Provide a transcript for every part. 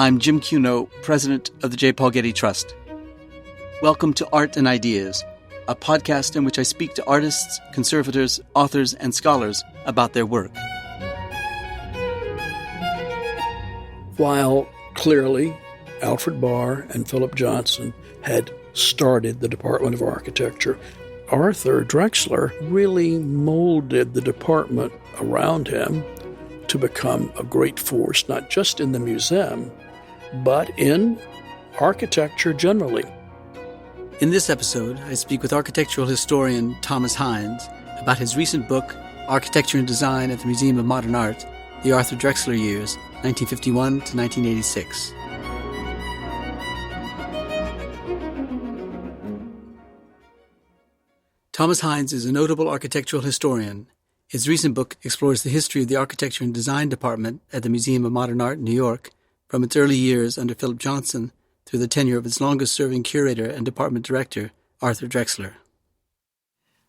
I'm Jim Cuno, president of the J. Paul Getty Trust. Welcome to Art and Ideas, a podcast in which I speak to artists, conservators, authors, and scholars about their work. While clearly Alfred Barr and Philip Johnson had started the Department of Architecture, Arthur Drexler really molded the department around him to become a great force, not just in the museum, but in architecture generally. In this episode, I speak with architectural historian Thomas Hines about his recent book, Architecture and Design at the Museum of Modern Art, The Arthur Drexler Years, 1951 to 1986. Thomas Hines is a notable architectural historian. His recent book explores the history of the Architecture and Design Department at the Museum of Modern Art in New York, from its early years under Philip Johnson through the tenure of its longest-serving curator and department director, Arthur Drexler.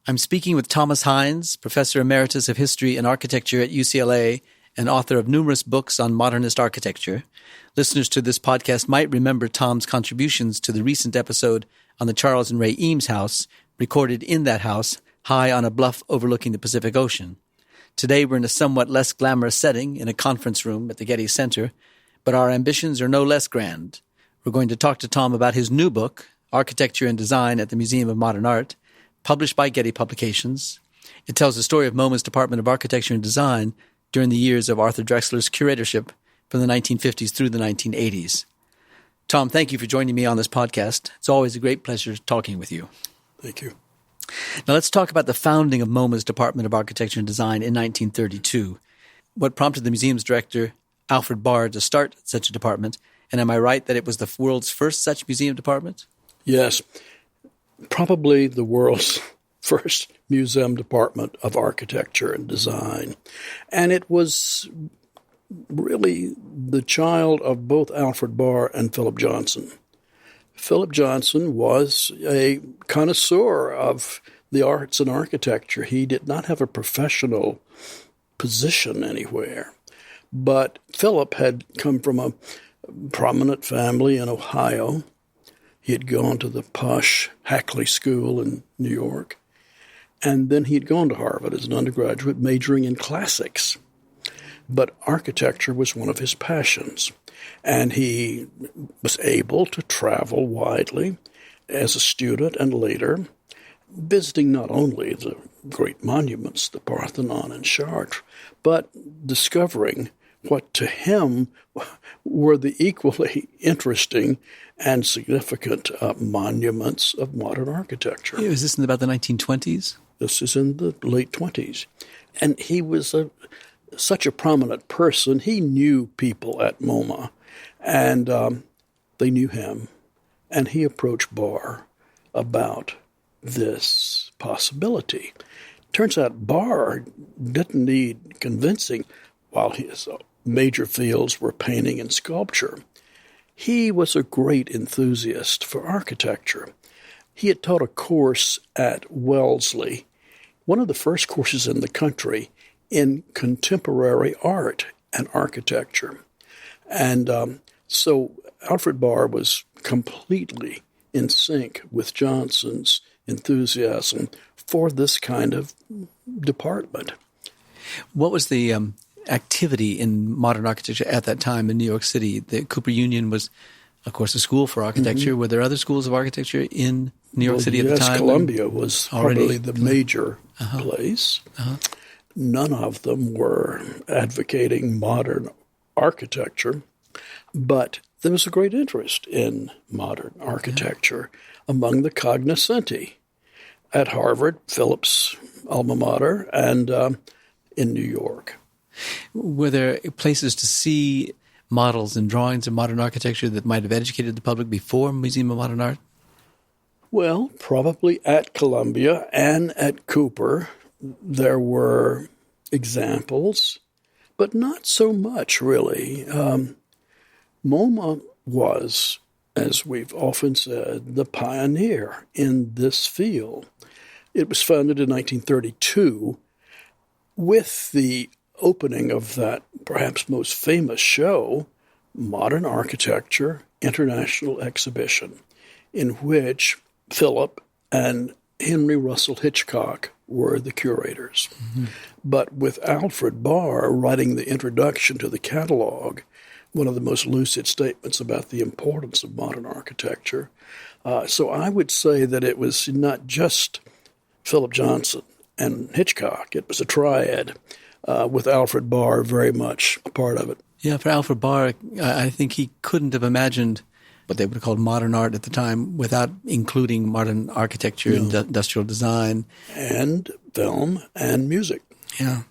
I'm speaking with Thomas Hines, Professor Emeritus of History and Architecture at UCLA and author of numerous books on modernist architecture. Listeners to this podcast might remember Tom's contributions to the recent episode on the Charles and Ray Eames house, recorded in that house, high on a bluff overlooking the Pacific Ocean. Today we're in a somewhat less glamorous setting in a conference room at the Getty Center, but our ambitions are no less grand. We're going to talk to Tom about his new book, Architecture and Design at the Museum of Modern Art, published by Getty Publications. It tells the story of MoMA's Department of Architecture and Design during the years of Arthur Drexler's curatorship from the 1950s through the 1980s. Tom, thank you for joining me on this podcast. It's always a great pleasure talking with you. Thank you. Now let's talk about the founding of MoMA's Department of Architecture and Design in 1932. What prompted the museum's director, Alfred Barr, to start such a department? And am I right that it was the world's first such museum department? Yes, probably the world's first museum department of architecture and design. And it was really the child of both Alfred Barr and Philip Johnson. Philip Johnson was a connoisseur of the arts and architecture. He did not have a professional position anywhere. But Philip had come from a prominent family in Ohio. He had gone to the posh Hackley School in New York. And then he had gone to Harvard as an undergraduate, majoring in classics. But architecture was one of his passions. And he was able to travel widely as a student and later, visiting not only the great monuments, the Parthenon and Chartres, but discovering what to him were the equally interesting and significant monuments of modern architecture. Is this in about the 1920s? This is in the late 20s. And he was such a prominent person. He knew people at MoMA, and they knew him. And he approached Barr about this possibility. Turns out Barr didn't need convincing. While his major fields were painting and sculpture, he was a great enthusiast for architecture. He had taught a course at Wellesley, one of the first courses in the country in contemporary art and architecture. And so Alfred Barr was completely in sync with Johnson's enthusiasm for this kind of department. What was the activity in modern architecture at that time in New York City? The Cooper Union was, of course, a school for architecture. Mm-hmm. Were there other schools of architecture in New York City at the time? Yes, Columbia was probably the major place. None of them were advocating modern architecture, but there was a great interest in modern architecture among the cognoscenti at Harvard, Philip's alma mater, and in New York. Were there places to see models and drawings of modern architecture that might have educated the public before Museum of Modern Art? Well, probably at Columbia and at Cooper there were examples, but not so much, really. MoMA was, as we've often said, the pioneer in this field. It was founded in 1932 with the opening of that perhaps most famous show, Modern Architecture International Exhibition, in which Philip and Henry Russell Hitchcock were the curators. Mm-hmm. But with Alfred Barr writing the introduction to the catalog, one of the most lucid statements about the importance of modern architecture. So I would say that it was not just Philip Johnson and Hitchcock. It was a triad with Alfred Barr very much a part of it. Yeah, for Alfred Barr, I think he couldn't have imagined what they would have called modern art at the time without including modern architecture and industrial design. And film and music. Yeah.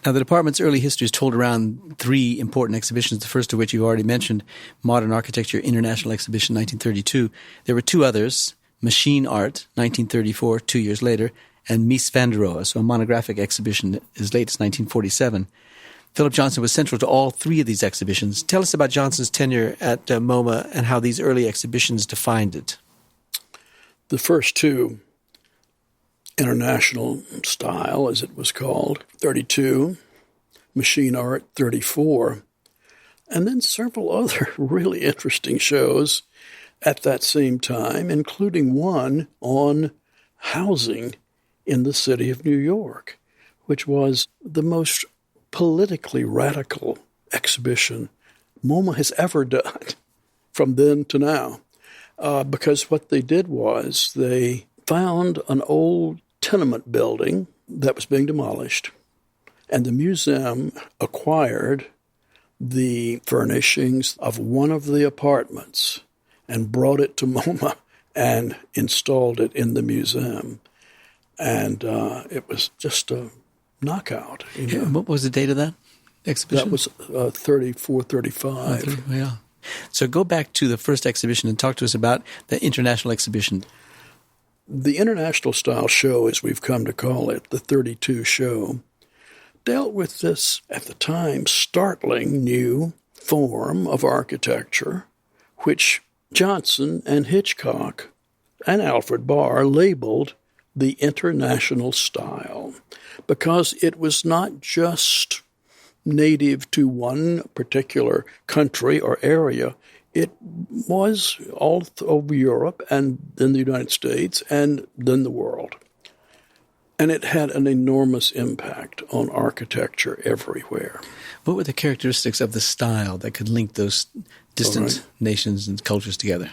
Now, the department's early history is told around three important exhibitions, the first of which you already mentioned, Modern Architecture International Exhibition, 1932. There were two others, Machine Art, 1934, 2 years later, and Mies van der Rohe, so a monographic exhibition as late as 1947. Philip Johnson was central to all three of these exhibitions. Tell us about Johnson's tenure at MoMA and how these early exhibitions defined it. The first two, International Style, as it was called, 32, Machine Art, 34, and then several other really interesting shows at that same time, including one on housing in the city of New York, which was the most politically radical exhibition MoMA has ever done from then to now, because what they did was they found an old tenement building that was being demolished, and the museum acquired the furnishings of one of the apartments and brought it to MoMA and installed it in the museum. And it was just a knockout. Yeah, what was the date of that exhibition? That was 34, 35. Yeah. So go back to the first exhibition and talk to us about the international exhibition. The International Style Show, as we've come to call it, the 32 show, dealt with this, at the time, startling new form of architecture, which Johnson and Hitchcock and Alfred Barr labeled the international style, because it was not just native to one particular country or area. It was all over Europe and then the United States and then the world. And it had an enormous impact on architecture everywhere. What were the characteristics of the style that could link those distant nations and cultures together?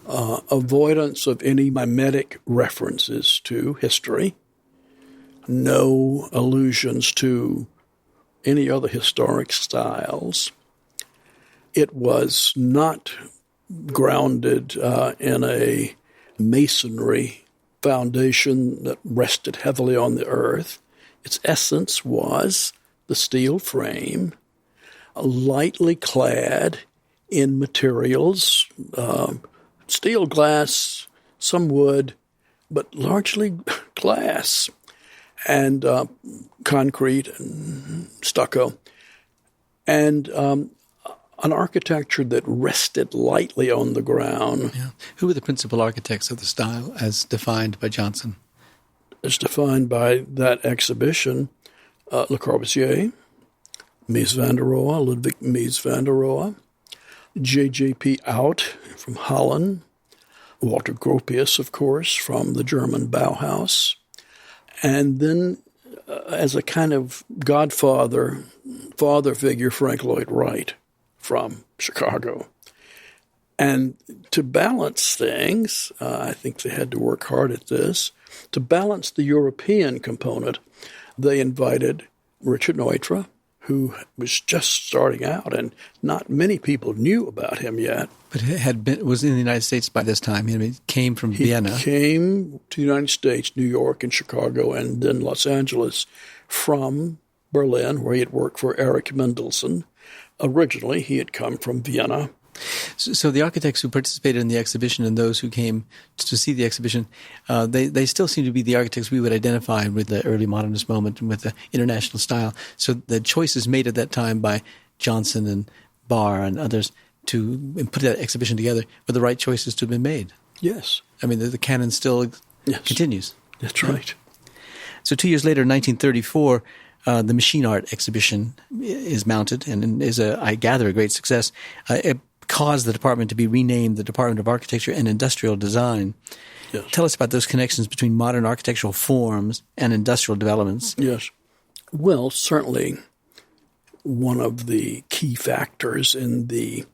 Avoidance of any mimetic references to history, no allusions to any other historic styles. It was not grounded in a masonry foundation that rested heavily on the earth. Its essence was the steel frame, lightly clad in materials, steel, glass, some wood, but largely glass and concrete and stucco. And an architecture that rested lightly on the ground. Yeah. Who were the principal architects of the style as defined by Johnson? As defined by that exhibition, Le Corbusier, Mies van der Rohe, Ludwig Mies van der Rohe, J.J.P. Out from Holland, Walter Gropius, of course, from the German Bauhaus, and then as a kind of godfather, father figure, Frank Lloyd Wright from Chicago. And to balance things, I think they had to work hard at this, to balance the European component, they invited Richard Neutra, who was just starting out, and not many people knew about him yet. But he was in the United States by this time. He came from Vienna. He came to the United States, New York and Chicago, and then Los Angeles from Berlin, where he had worked for Erich Mendelsohn. Originally, he had come from Vienna. So the architects who participated in the exhibition and those who came to see the exhibition, they still seem to be the architects we would identify with the early modernist moment and with the international style. So the choices made at that time by Johnson and Barr and others to put that exhibition together were the right choices to have been made. Yes. I mean, the canon still continues. That's right. So 2 years later, in 1934, the Machine Art exhibition is mounted and is, I gather, a great success. It caused the department to be renamed the Department of Architecture and Industrial Design. Yes. Tell us about those connections between modern architectural forms and industrial developments. Yes. Well, certainly one of the key factors in the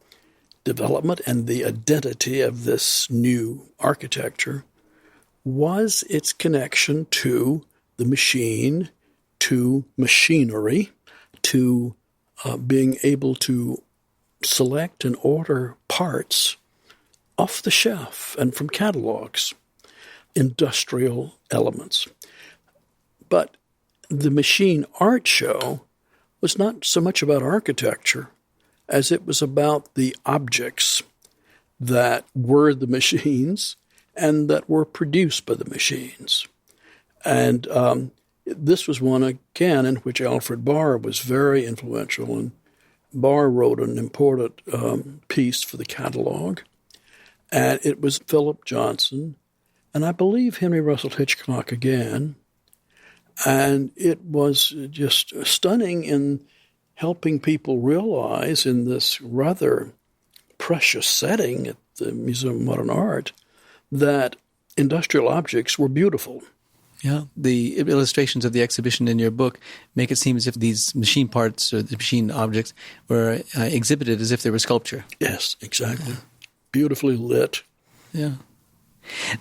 development and the identity of this new architecture was its connection to the machine, to machinery, to being able to select and order parts off the shelf and from catalogs, industrial elements. But the Machine Art Show was not so much about architecture as it was about the objects that were the machines and that were produced by the machines. And this was one, again, in which Alfred Barr was very influential. And Barr wrote an important piece for the catalog. And it was Philip Johnson, and I believe Henry Russell Hitchcock again. And it was just stunning in helping people realize in this rather precious setting at the Museum of Modern Art that industrial objects were beautiful. Yeah, the illustrations of the exhibition in your book make it seem as if these machine parts or the machine objects were exhibited as if they were sculpture. Yes, exactly. Yeah. Beautifully lit. Yeah.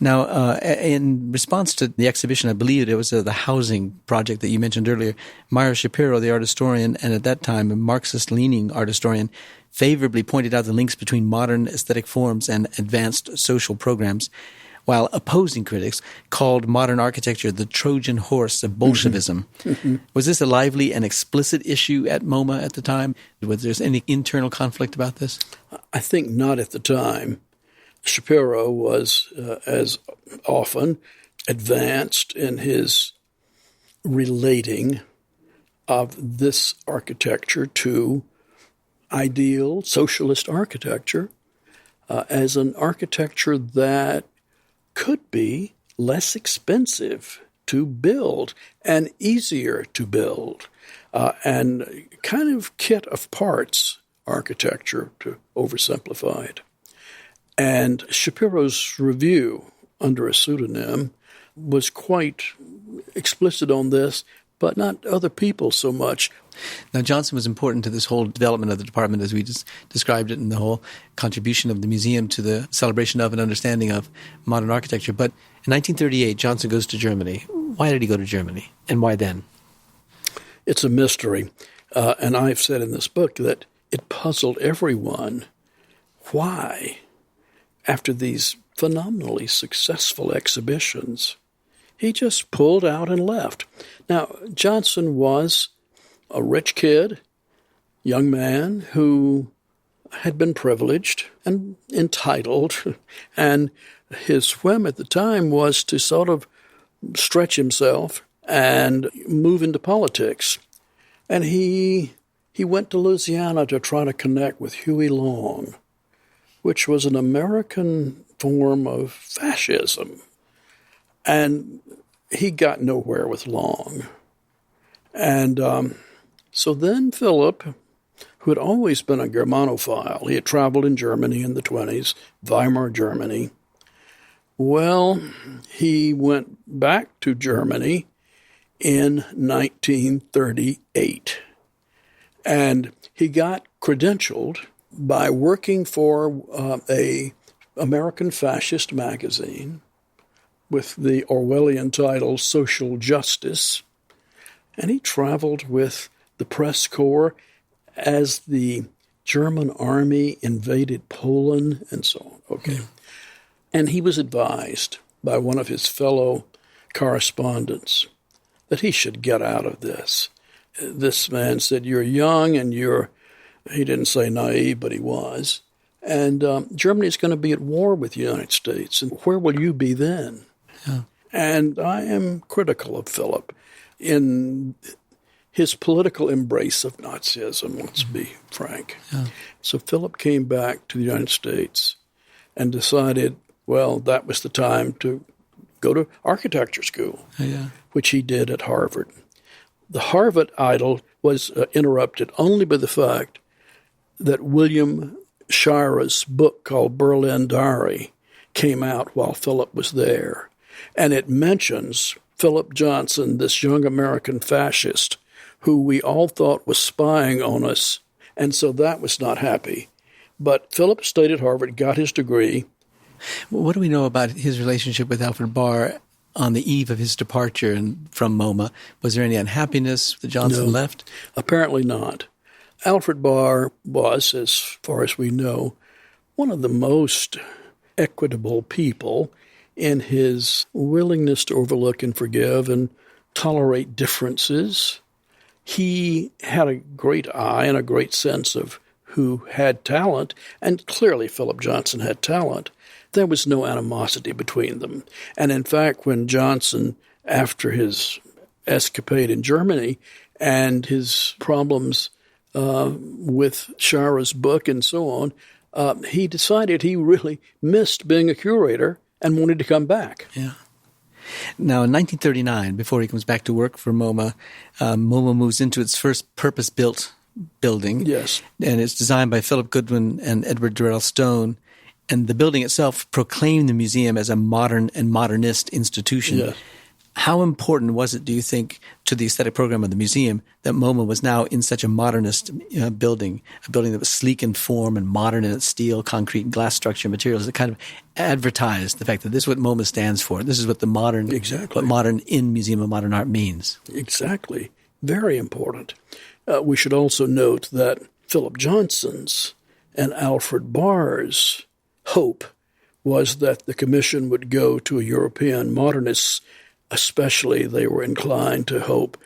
Now, in response to the exhibition, I believe it was the housing project that you mentioned earlier, Myra Shapiro, the art historian, and at that time a Marxist-leaning art historian, favorably pointed out the links between modern aesthetic forms and advanced social programs, while opposing critics called modern architecture the Trojan horse of Bolshevism. Mm-hmm. Was this a lively and explicit issue at MoMA at the time? Was there any internal conflict about this? I think not at the time. Shapiro was, as often, advanced in his relating of this architecture to ideal socialist architecture as an architecture that could be less expensive to build and easier to build, and kind of kit of parts architecture, to oversimplify it. And Shapiro's review under a pseudonym was quite explicit on this, but not other people so much. Now, Johnson was important to this whole development of the department, as we just described it, and the whole contribution of the museum to the celebration of and understanding of modern architecture. But in 1938, Johnson goes to Germany. Why did he go to Germany, and why then? It's a mystery. And I've said in this book that it puzzled everyone. Why, after these phenomenally successful exhibitions, he just pulled out and left? Now, Johnson was a rich kid, young man who had been privileged and entitled, and his whim at the time was to sort of stretch himself and move into politics. And he went to Louisiana to try to connect with Huey Long, which was an American form of fascism. And he got nowhere with Long. And so then Philip, who had always been a Germanophile, he had traveled in Germany in the 20s, Weimar, Germany. Well, he went back to Germany in 1938. And he got credentialed by working for a American fascist magazine with the Orwellian title Social Justice. And he traveled with the press corps as the German army invaded Poland and so on. Okay. Yeah. And he was advised by one of his fellow correspondents that he should get out of this. This man said, "You're young and he didn't say naive, but he was. And Germany is going to be at war with the United States. And where will you be then?" Yeah. And I am critical of Philip in his political embrace of Nazism, let's be frank. Yeah. So Philip came back to the United States and decided, well, that was the time to go to architecture school, which he did at Harvard. The Harvard idyll was interrupted only by the fact that William Shira's book called Berlin Diary came out while Philip was there. And it mentions Philip Johnson, this young American fascist, who we all thought was spying on us. And so that was not happy. But Philip stayed at Harvard, got his degree. What do we know about his relationship with Alfred Barr on the eve of his departure from MoMA? Was there any unhappiness that Johnson left? Apparently not. Alfred Barr was, as far as we know, one of the most equitable people in his willingness to overlook and forgive and tolerate differences. He had a great eye and a great sense of who had talent, and clearly Philip Johnson had talent. There was no animosity between them. And in fact, when Johnson, after his escapade in Germany and his problems with Shira's book and so on, he decided he really missed being a curator and wanted to come back. Yeah. Now, in 1939, before he comes back to work for MoMA, MoMA moves into its first purpose-built building. Yes. And it's designed by Philip Goodwin and Edward Durrell Stone. And the building itself proclaimed the museum as a modern and modernist institution. Yes. How important was it, do you think, to the aesthetic program of the museum that MoMA was now in such a modernist building, a building that was sleek in form and modern in its steel, concrete, and glass structure materials that kind of advertised the fact that this is what MoMA stands for. This is what the modern, what modern in Museum of Modern Art means. Exactly. Very important. We should also note that Philip Johnson's and Alfred Barr's hope was that the commission would go to a European modernist. Especially, they were inclined to hope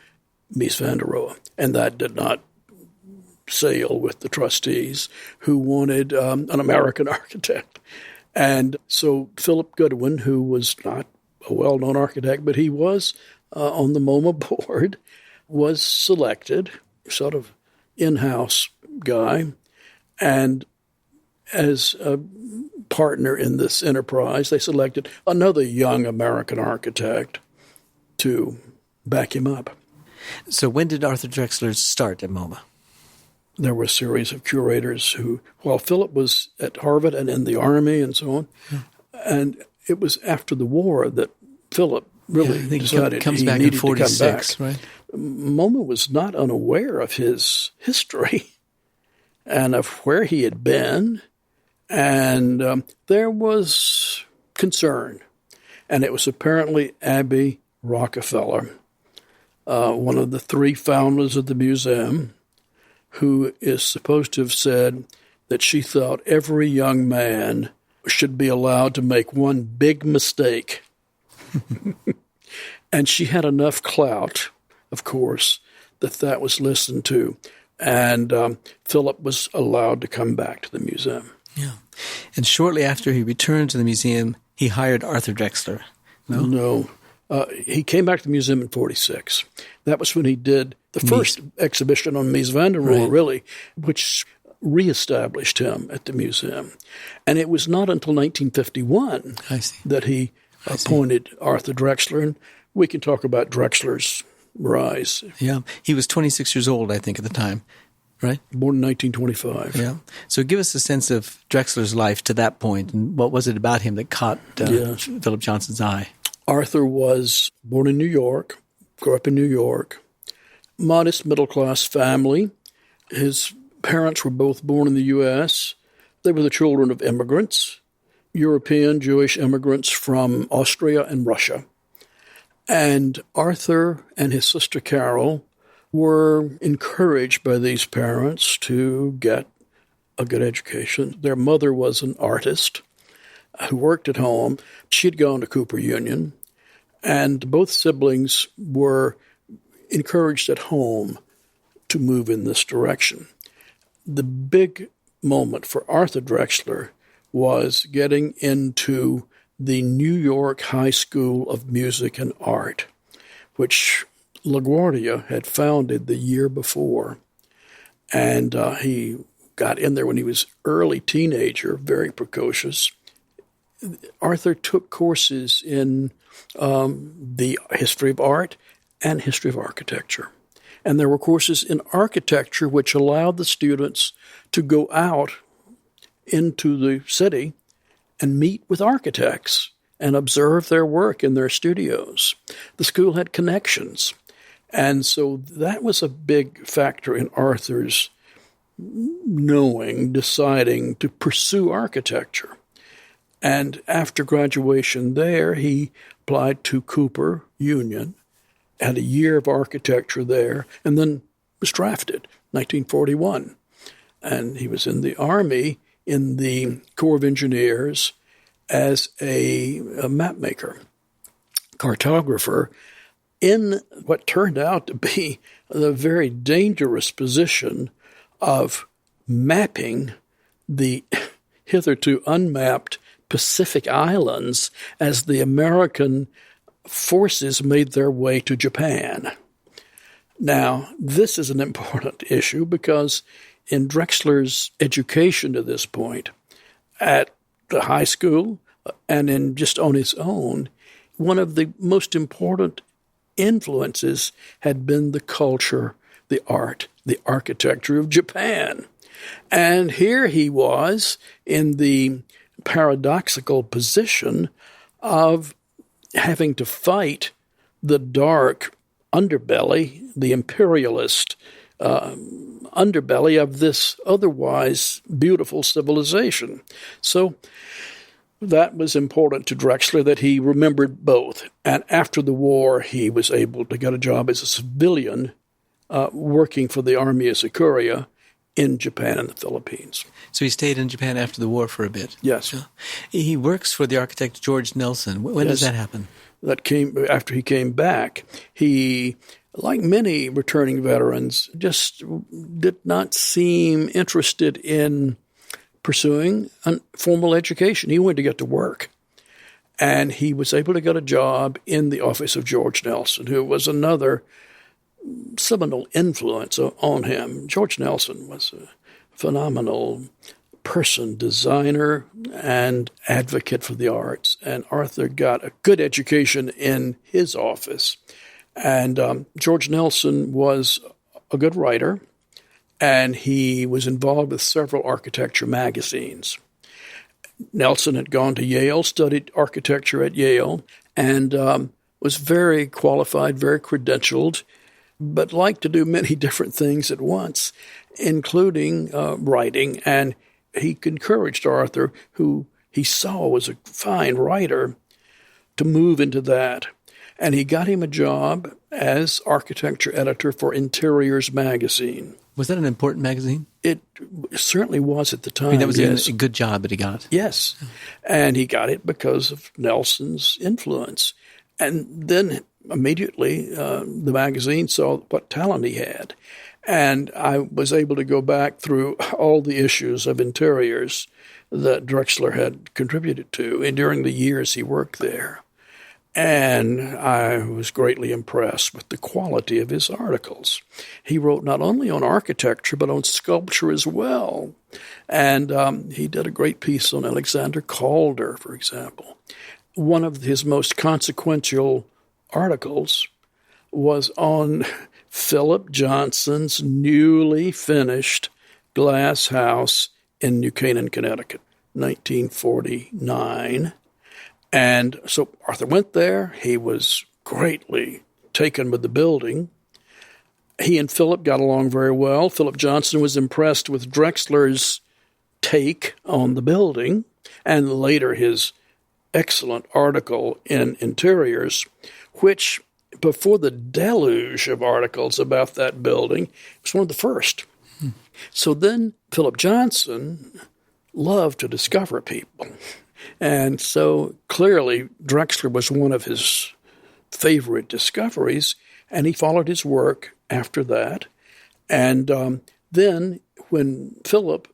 Mies van der Rohe, and that did not sail with the trustees, who wanted an American architect. And so Philip Goodwin, who was not a well-known architect, but he was on the MoMA board, was selected, sort of in-house guy, and as a partner in this enterprise, they selected another young American architect to back him up. So when did Arthur Drexler start at MoMA? There were a series of curators who, while Philip was at Harvard and in the Army and so on, and it was after the war that Philip really decided he needed to come back. Right? MoMA was not unaware of his history and of where he had been, and there was concern. And it was apparently Abby Rockefeller, one of the three founders of the museum, who is supposed to have said that she thought every young man should be allowed to make one big mistake. And she had enough clout, of course, that was listened to. And Philip was allowed to come back to the museum. Yeah. And shortly after he returned to the museum, he hired Arthur Drexler. No. He came back to the museum in 1946. That was when he did the first exhibition on Mies van der Rohe, really, which reestablished him at the museum. And it was not until 1951 that he appointed Arthur Drexler. And we can talk about Drexler's rise. Yeah. He was 26 years old, I think, at the time, right? Born in 1925. Yeah. So give us a sense of Drexler's life to that point, and what was it about him that caught Philip Johnson's eye? Arthur was born in New York, grew up in New York, modest middle-class family. His parents were both born in the U.S. They were the children of immigrants, European Jewish immigrants from Austria and Russia. And Arthur and his sister Carol were encouraged by these parents to get a good education. Their mother was an artist who worked at home. She'd gone to Cooper Union, and both siblings were encouraged at home to move in this direction. The big moment for Arthur Drexler was getting into the New York High School of Music and Art, which LaGuardia had founded the year before. And he got in there when he was early teenager, very precocious. Arthur took courses in the history of art and history of architecture. And there were courses in architecture which allowed the students to go out into the city and meet with architects and observe their work in their studios. The school had connections. And so that was a big factor in Arthur's deciding to pursue architecture. And after graduation there, he applied to Cooper Union, had a year of architecture there, and then was drafted, 1941. And he was in the Army in the Corps of Engineers as a map maker, cartographer, in what turned out to be the very dangerous position of mapping the hitherto unmapped Pacific Islands as the American forces made their way to Japan. Now, this is an important issue because in Drexler's education to this point, at the high school and in just on his own, one of the most important influences had been the culture, the art, the architecture of Japan. And here he was in the paradoxical position of having to fight the dark underbelly, the imperialist underbelly of this otherwise beautiful civilization. So that was important to Drexler, that he remembered both. And after the war, he was able to get a job as a civilian working for the army as a courier in Japan and the Philippines. So he stayed in Japan after the war for a bit. Yes. He works for the architect George Nelson. When does that happen? That came after he came back. He, like many returning veterans, just did not seem interested in pursuing formal education. He wanted to get to work. And he was able to get a job in the office of George Nelson, who was another seminal influence on him. George Nelson was a phenomenal person, designer, and advocate for the arts. And Arthur got a good education in his office. And George Nelson was a good writer, and he was involved with several architecture magazines. Nelson had gone to Yale, studied architecture at Yale, and was very qualified, very credentialed, but liked to do many different things at once, including writing. And he encouraged Arthur, who he saw was a fine writer, to move into that. And he got him a job as architecture editor for Interiors magazine. Was that an important magazine? It certainly was at the time. I mean, that was a good job that he got. Yes. And he got it because of Nelson's influence. And then immediately the magazine saw what talent he had. And I was able to go back through all the issues of Interiors that Drexler had contributed to during the years he worked there. And I was greatly impressed with the quality of his articles. He wrote not only on architecture, but on sculpture as well. And he did a great piece on Alexander Calder, for example. One of his most consequential articles was on Philip Johnson's newly finished glass house in New Canaan, Connecticut, 1949. And so Arthur went there. He was greatly taken with the building. He and Philip got along very well. Philip Johnson was impressed with Drexler's take on the building, and later his excellent article in Interiors, which, before the deluge of articles about that building, was one of the first. So then Philip Johnson loved to discover people. And so clearly Drexler was one of his favorite discoveries, and he followed his work after that. And then when Philip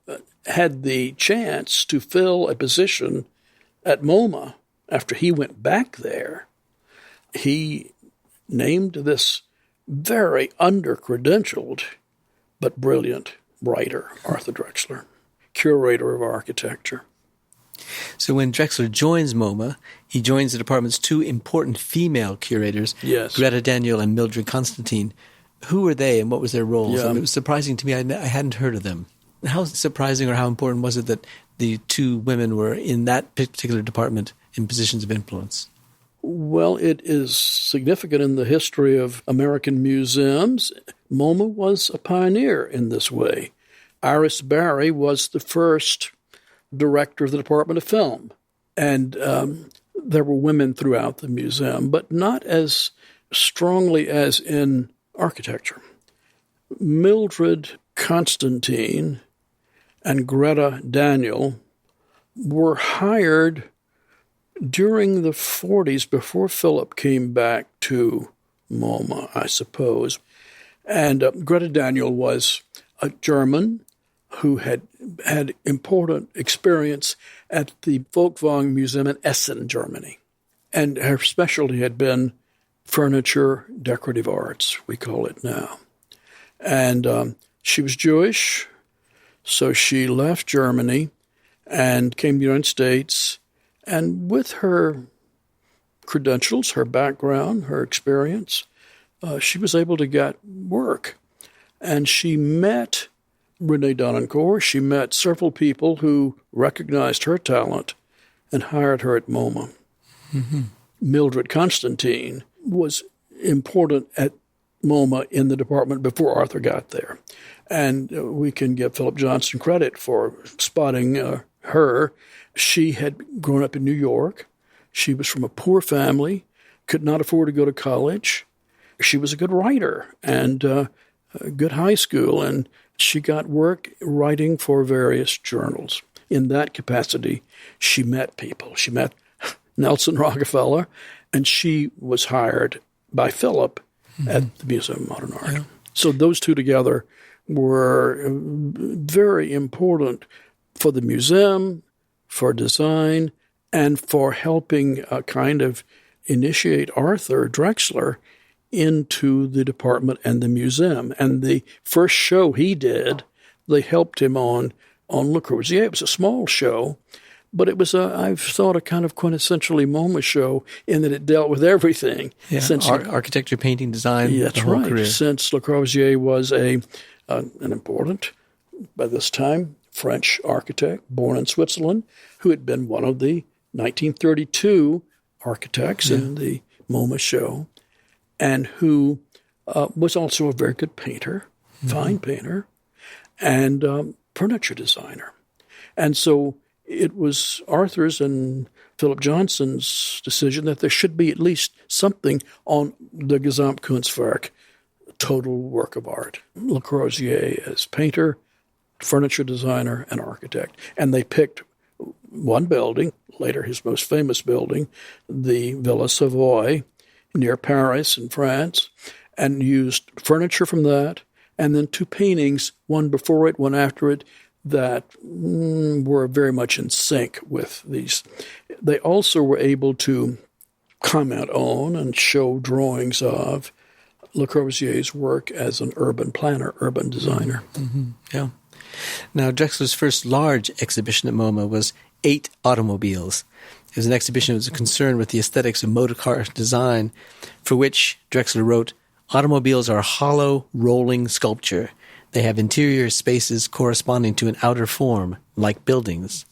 had the chance to fill a position at MoMA after he went back there, he named this very under-credentialed but brilliant writer, Arthur Drexler, curator of architecture. So when Drexler joins MoMA, he joins the department's two important female curators, yes, Greta Daniel and Mildred Constantine, Who were they and what was their roles? Yeah. I mean, it was surprising to me. I hadn't heard of them. How surprising or how important was it that the two women were in that particular department in positions of influence? Well, it is significant in the history of American museums. MoMA was a pioneer in this way. Iris Barry was the first director of the Department of Film. And there were women throughout the museum, but not as strongly as in architecture. Mildred Constantine and Greta Daniel were hired during the 40s before Philip came back to MoMA, I suppose. And Greta Daniel was a German who had important experience at the Folkwang Museum in Essen, Germany. And her specialty had been furniture, decorative arts, we call it now. And she was Jewish, so she left Germany and came to the United States. And with her credentials, her background, her experience, she was able to get work. And she met René Donencourt. She met several people who recognized her talent and hired her at MoMA. Mm-hmm. Mildred Constantine was important at MoMA in the department before Arthur got there. And we can give Philip Johnson credit for spotting her. She had grown up in New York. She was from a poor family, could not afford to go to college. She was a good writer and a good high school, and she got work writing for various journals. In that capacity, she met people. She met Nelson Rockefeller, and she was hired by Philip at the Museum of Modern Art. Yeah. So those two together were very important for the museum, for design, and for helping kind of initiate Arthur Drexler into the department and the museum. And the first show he did, they helped him on Le Corbusier. It was a small show, but it was, I've thought, a kind of quintessentially MoMA show in that it dealt with everything. Yeah, since architecture, painting, design, yeah, that's the whole right. career. Since Le Corbusier was an important, by this time, French architect born in Switzerland, who had been one of the 1932 architects in the MoMA show, and who was also a very good painter, fine painter, and furniture designer. And so it was Arthur's and Philip Johnson's decision that there should be at least something on the Gesamtkunstwerk, total work of art. Le Corbusier as painter, furniture designer, and architect. And they picked one building, later his most famous building, the Villa Savoy, near Paris in France, and used furniture from that, and then two paintings, one before it, one after it, that were very much in sync with these. They also were able to comment on and show drawings of Le Corbusier's work as an urban planner, urban designer. Mm-hmm. Yeah. Now, Drexler's first large exhibition at MoMA was 8 Automobiles. It was an exhibition that was concerned with the aesthetics of motor car design, for which Drexler wrote, "Automobiles are hollow, rolling sculpture. They have interior spaces corresponding to an outer form, like buildings."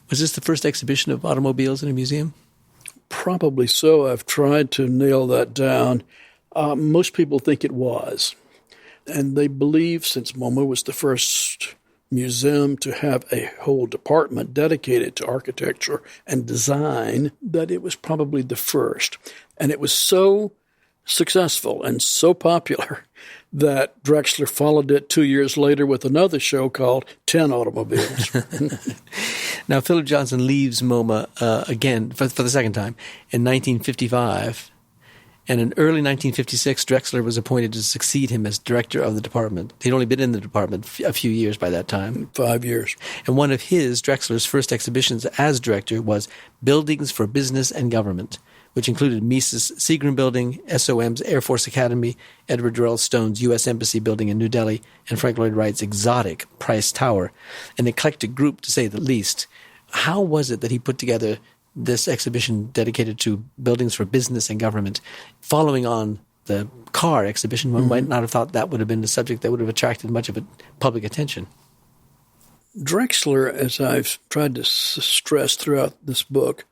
Was this the first exhibition of automobiles in a museum? Probably so. I've tried to nail that down. Most people think it was. And they believe, since MoMA was the first museum to have a whole department dedicated to architecture and design, that it was probably the first. And it was so successful and so popular that Drexler followed it 2 years later with another show called 10 Automobiles. Now, Philip Johnson leaves MoMA again for the second time in 1955. And in early 1956, Drexler was appointed to succeed him as director of the department. He'd only been in the department a few years by that time. 5 years. And one of Drexler's first exhibitions as director was Buildings for Business and Government, which included Mises Seagram Building, SOM's Air Force Academy, Edward Durrell Stone's U.S. Embassy Building in New Delhi, and Frank Lloyd Wright's exotic Price Tower, an eclectic group to say the least. How was it that he put together this exhibition dedicated to buildings for business and government, following on the car exhibition, one might not have thought that would have been a subject that would have attracted much of public attention. Drexler, as I've tried to stress throughout this book,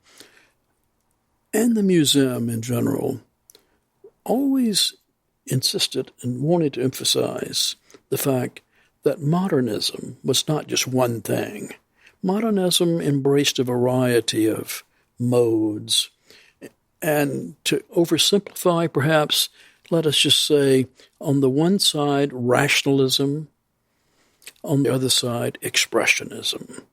and the museum in general, always insisted and wanted to emphasize the fact that modernism was not just one thing. Modernism embraced a variety of modes. And to oversimplify, perhaps, let us just say, on the one side, rationalism, on the other side, expressionism.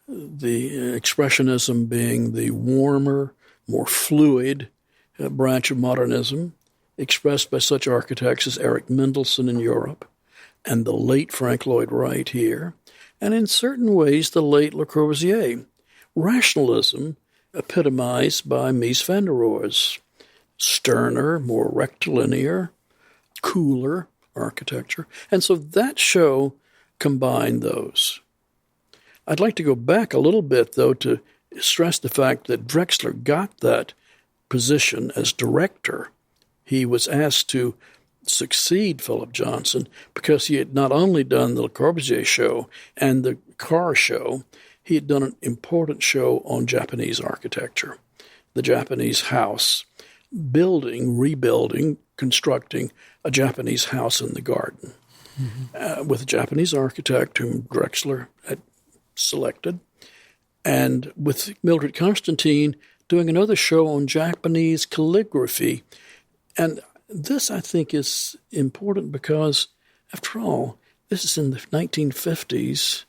The expressionism being the warmer, more fluid branch of modernism, expressed by such architects as Eric Mendelssohn in Europe, and the late Frank Lloyd Wright here, and in certain ways the late Le Corbusier. Rationalism epitomized by Mies van der Rohe's sterner, more rectilinear, cooler architecture. And so that show combined those. I'd like to go back a little bit, though, to stress the fact that Drexler got that position as director. He was asked to succeed Philip Johnson because he had not only done the Le Corbusier show and the car show, he had done an important show on Japanese architecture, the Japanese house, rebuilding, constructing a Japanese house in the garden with a Japanese architect whom Drexler had selected, and with Mildred Constantine doing another show on Japanese calligraphy. And this, I think, is important because, after all, this is in the 1950s,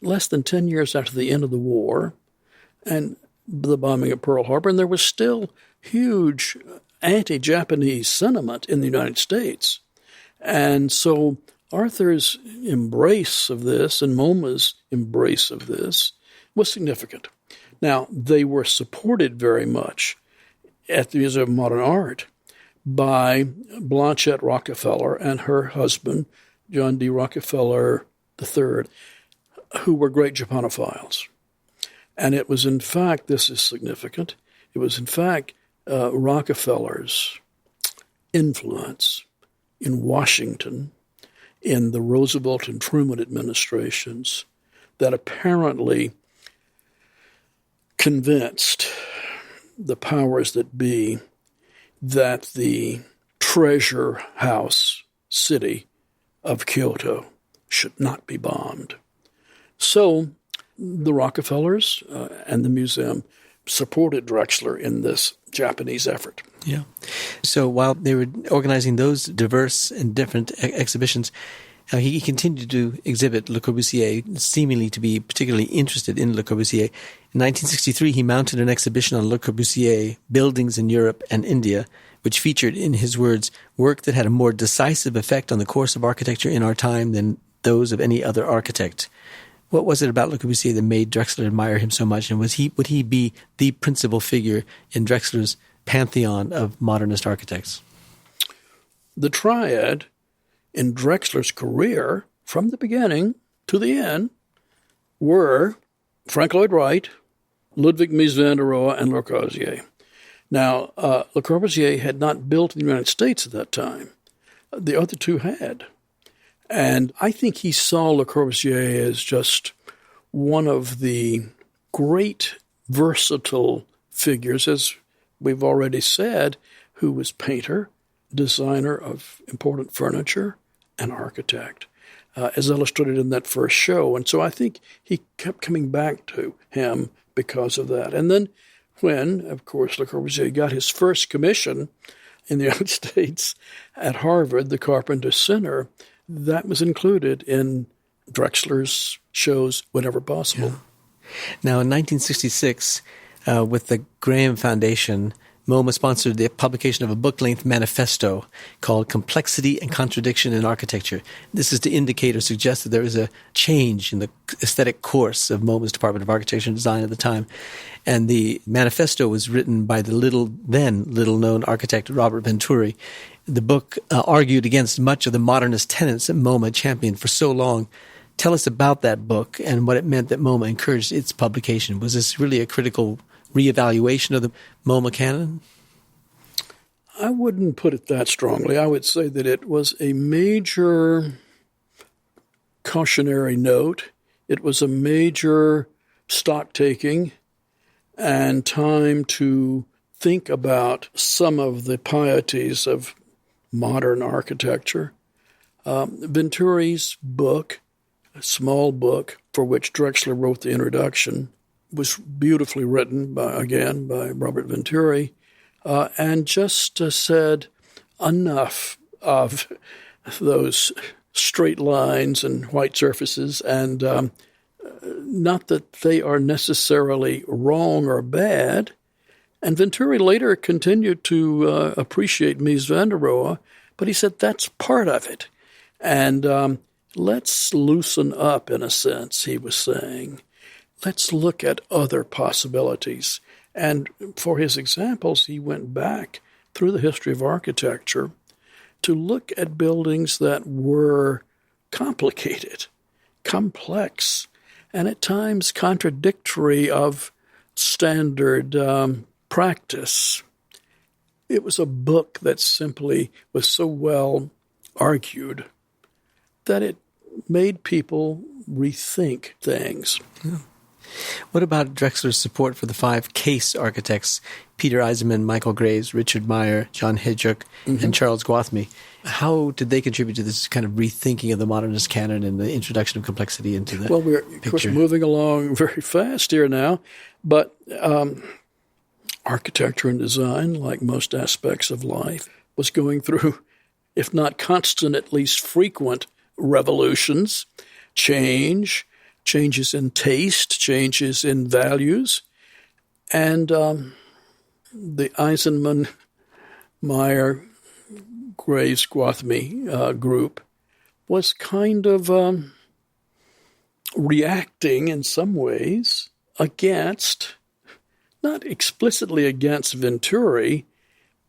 less than 10 years after the end of the war and the bombing of Pearl Harbor, and there was still huge anti-Japanese sentiment in the United States. And so Arthur's embrace of this and MoMA's embrace of this was significant. Now, they were supported very much at the Museum of Modern Art by Blanchette Rockefeller and her husband, John D. Rockefeller III, who were great Japanophiles. And it was, in fact, this is significant, it was, in fact, Rockefeller's influence in Washington, in the Roosevelt and Truman administrations, that apparently convinced the powers that be that the treasure house city of Kyoto should not be bombed. So the Rockefellers and the museum supported Drexler in this Japanese effort. Yeah. So while they were organizing those diverse and different exhibitions, he continued to exhibit Le Corbusier, seemingly to be particularly interested in Le Corbusier. In 1963, he mounted an exhibition on Le Corbusier, Buildings in Europe and India, which featured, in his words, work that had a more decisive effect on the course of architecture in our time than those of any other architect. What was it about Le Corbusier that made Drexler admire him so much, and would he be the principal figure in Drexler's pantheon of modernist architects? The triad in Drexler's career, from the beginning to the end, were Frank Lloyd Wright, Ludwig Mies van der Rohe, and Le Corbusier. Now, Le Corbusier had not built in the United States at that time. The other two had. And I think he saw Le Corbusier as just one of the great versatile figures, as we've already said, who was painter, designer of important furniture, and architect, as illustrated in that first show. And so I think he kept coming back to him because of that. And then when, of course, Le Corbusier got his first commission in the United States at Harvard, the Carpenter Center, that was included in Drexler's shows whenever possible. Yeah. Now, in 1966, with the Graham Foundation, MoMA sponsored the publication of a book-length manifesto called Complexity and Contradiction in Architecture. This is to indicate or suggest that there is a change in the aesthetic course of MoMA's Department of Architecture and Design at the time. And the manifesto was written by the little-known architect Robert Venturi. The book argued against much of the modernist tenets that MoMA championed for so long. Tell us about that book and what it meant that MoMA encouraged its publication. Was this really a critical reevaluation of the MoMA canon? I wouldn't put it that strongly. I would say that it was a major cautionary note. It was a major stock-taking and time to think about some of the pieties of modern architecture. Venturi's book, a small book for which Drexler wrote the introduction, was beautifully written by Robert Venturi, and just said enough of those straight lines and white surfaces, and not that they are necessarily wrong or bad. And Venturi later continued to appreciate Mies van der Rohe, but he said that's part of it. And let's loosen up, in a sense, he was saying. Let's look at other possibilities. And for his examples, he went back through the history of architecture to look at buildings that were complicated, complex, and at times contradictory of standard practice. It was a book that simply was so well argued that it made people rethink things. Yeah. What about Drexler's support for the 5 case architects, Peter Eisenman, Michael Graves, Richard Meyer, John Hedrick, and Charles Gwathmey? How did they contribute to this kind of rethinking of the modernist canon and the introduction of complexity into the Well, we're, of course, moving along very fast here now, but architecture and design, like most aspects of life, was going through, if not constant, at least frequent revolutions, changes in taste, changes in values. And the Eisenman, Meyer, Graves, Gwathmey group was kind of reacting in some ways against, not explicitly against Venturi,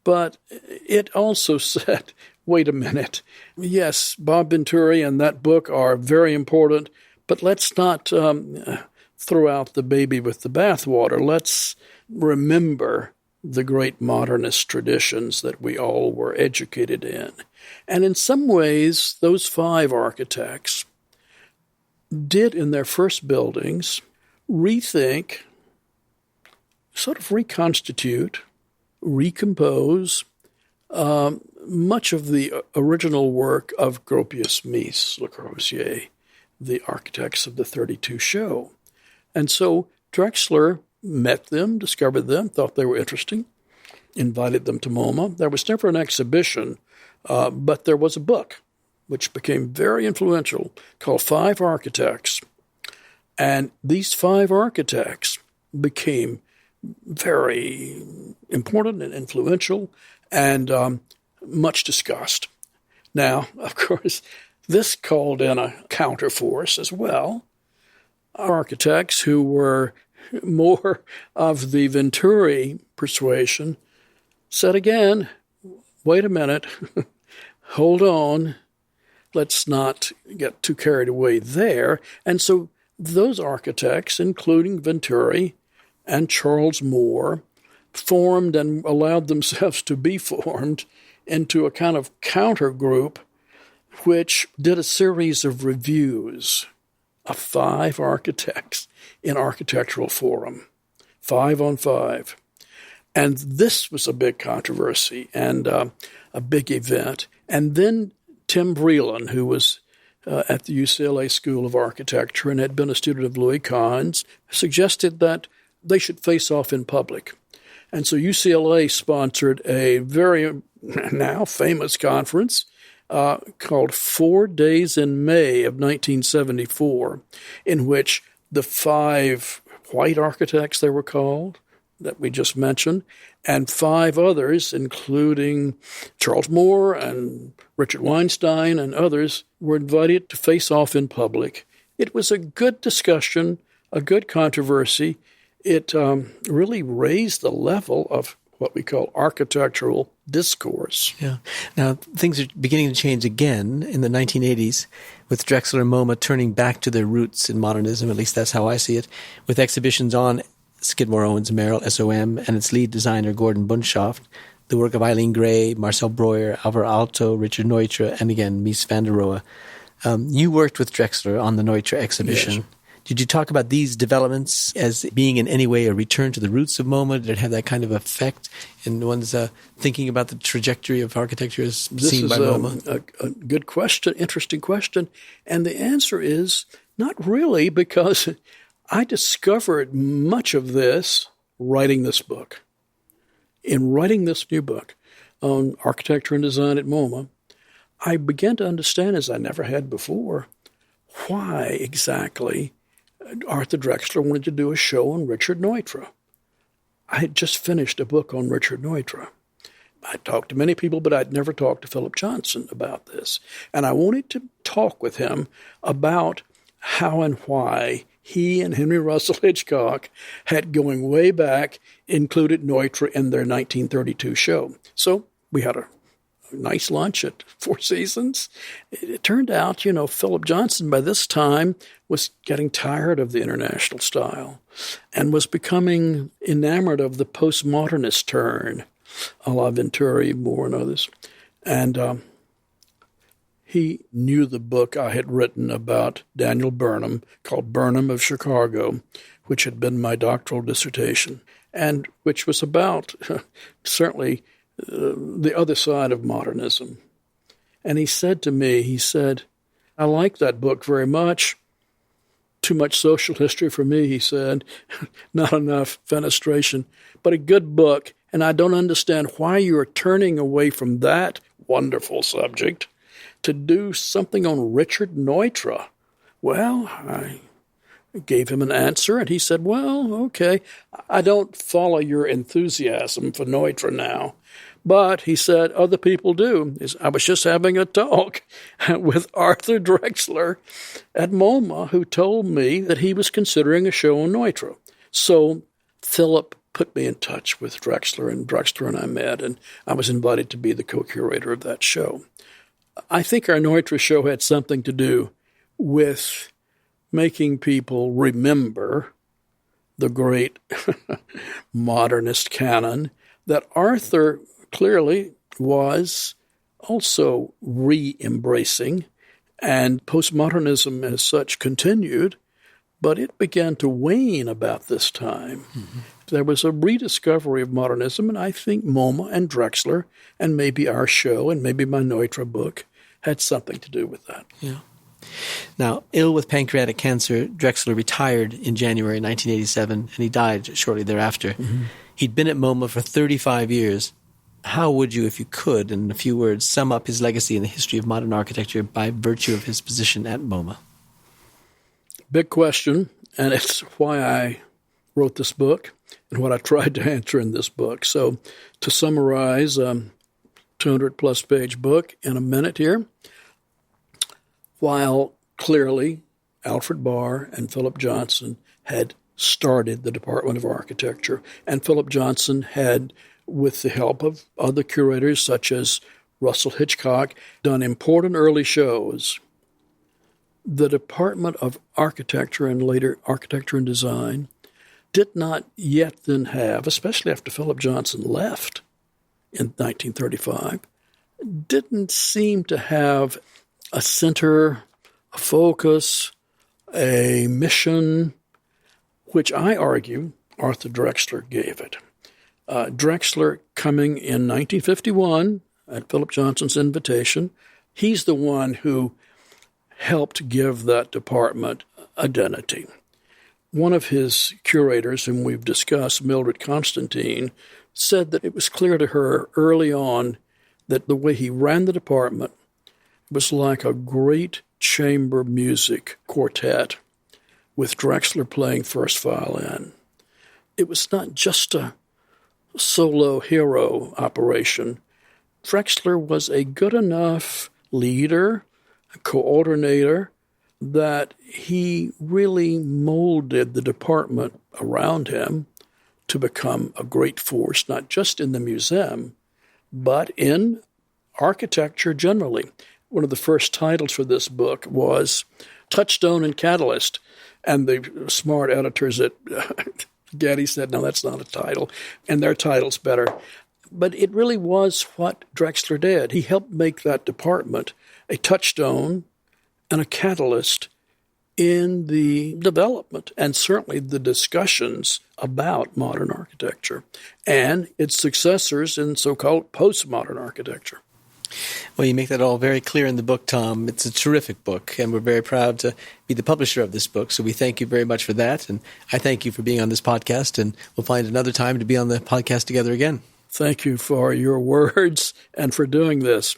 but it also said, wait a minute, yes, Bob Venturi and that book are very important, but let's not throw out the baby with the bathwater. Let's remember the great modernist traditions that we all were educated in. And in some ways, those 5 architects did in their first buildings rethink, sort of reconstitute, recompose much of the original work of Gropius, Mies, Le Corbusier, the architects of the 32 show. And so Drexler met them, discovered them, thought they were interesting, invited them to MoMA. There was never an exhibition, but there was a book which became very influential called 5 Architects. And these 5 architects became very important and influential and much discussed. Now, of course, this called in a counterforce as well. Architects who were more of the Venturi persuasion said again, wait a minute, hold on, let's not get too carried away there. And so those architects, including Venturi and Charles Moore, formed and allowed themselves to be formed into a kind of counter group which did a series of reviews of 5 architects in Architectural Forum, 5 on 5. And this was a big controversy and a big event. And then Tim Vreeland, who was at the UCLA School of Architecture and had been a student of Louis Kahn's, suggested that they should face off in public. And so UCLA sponsored a very now famous conference called 4 Days in May of 1974, in which the 5 white architects, they were called, that we just mentioned, and 5 others, including Charles Moore and Richard Weinstein and others, were invited to face off in public. It was a good discussion, a good controversy. It really raised the level of what we call architectural discourse. Yeah. Now, things are beginning to change again in the 1980s with Drexler and MoMA turning back to their roots in modernism, at least that's how I see it, with exhibitions on Skidmore, Owens & Merrill, SOM, and its lead designer, Gordon Bunshoft. the work of Eileen Gray, Marcel Breuer, Alvar Aalto, Richard Neutra, and again, Mies van der Rohe. You worked with Drexler on the Neutra exhibition. Yes. Did you talk about these developments as being in any way a return to the roots of MoMA? Did it have that kind of effect in one's thinking about the trajectory of architecture as seen by MoMA? This is a good question, interesting question. And the answer is not really, because I discovered much of this writing this book. In writing this new book on architecture and design at MoMA, I began to understand, as I never had before, why exactly Arthur Drexler wanted to do a show on Richard Neutra. I had just finished a book on Richard Neutra. I talked to many people, but I'd never talked to Philip Johnson about this. And I wanted to talk with him about how and why he and Henry Russell Hitchcock had, going way back, included Neutra in their 1932 show. So we had a nice lunch at Four Seasons. It turned out, Philip Johnson by this time was getting tired of the international style and was becoming enamored of the postmodernist turn, a la Venturi, Moore, and others. And he knew the book I had written about Daniel Burnham, called Burnham of Chicago, which had been my doctoral dissertation, and which was about, certainly, the other side of modernism. And he said to me, I like that book very much. Too much social history for me, he said. Not enough fenestration, but a good book. And I don't understand why you are turning away from that wonderful subject to do something on Richard Neutra. Well, I gave him an answer, and he said, well, okay, I don't follow your enthusiasm for Neutra now. But, he said, other people do. I was just having a talk with Arthur Drexler at MoMA, who told me that he was considering a show on Neutra. So Philip put me in touch with Drexler, and Drexler and I met, and I was invited to be the co-curator of that show. I think our Neutra show had something to do with making people remember the great modernist canon that Arthur clearly was also re-embracing, and postmodernism as such continued, but it began to wane about this time. Mm-hmm. There was a rediscovery of modernism, and I think MoMA and Drexler, and maybe our show, and maybe my Neutra book, had something to do with that. Yeah. Now, ill with pancreatic cancer, Drexler retired in January 1987, and he died shortly thereafter. Mm-hmm. He'd been at MoMA for 35 years. How would you, if you could, in a few words, sum up his legacy in the history of modern architecture by virtue of his position at MoMA? Big question, and it's why I wrote this book and what I tried to answer in this book. So to summarize, 200-plus page book in a minute here. While clearly Alfred Barr and Philip Johnson had started the Department of Architecture, and Philip Johnson had, with the help of other curators such as Russell Hitchcock, done important early shows, the Department of Architecture and later Architecture and Design did not yet then have, especially after Philip Johnson left in 1935, didn't seem to have a center, a focus, a mission, which I argue Arthur Drexler gave it. Drexler, coming in 1951 at Philip Johnson's invitation, he's the one who helped give that department identity. One of his curators, whom we've discussed, Mildred Constantine, said that it was clear to her early on that the way he ran the department was like a great chamber music quartet with Drexler playing first violin. It was not just a solo hero operation. Drexler was a good enough leader, a coordinator, that he really molded the department around him to become a great force, not just in the museum, but in architecture generally. One of the first titles for this book was Touchstone and Catalyst, and the smart editors at Getty said, no, that's not a title, and their title's better. But it really was what Drexler did. He helped make that department a touchstone and a catalyst in the development and certainly the discussions about modern architecture and its successors in so-called postmodern architecture. Well, you make that all very clear in the book, Tom. It's a terrific book, and we're very proud to be the publisher of this book, so we thank you very much for that, and I thank you for being on this podcast, and we'll find another time to be on the podcast together again. Thank you for your words and for doing this.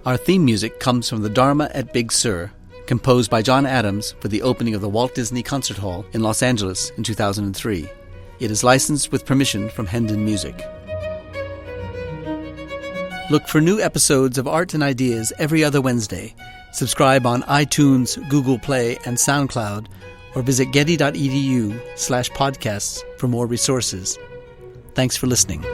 Our theme music comes from the Dharma at Big Sur, composed by John Adams for the opening of the Walt Disney Concert Hall in Los Angeles in 2003. It is licensed with permission from Hendon Music. Look for new episodes of Art and Ideas every other Wednesday. Subscribe on iTunes, Google Play, and SoundCloud, or visit getty.edu/podcasts for more resources. Thanks for listening.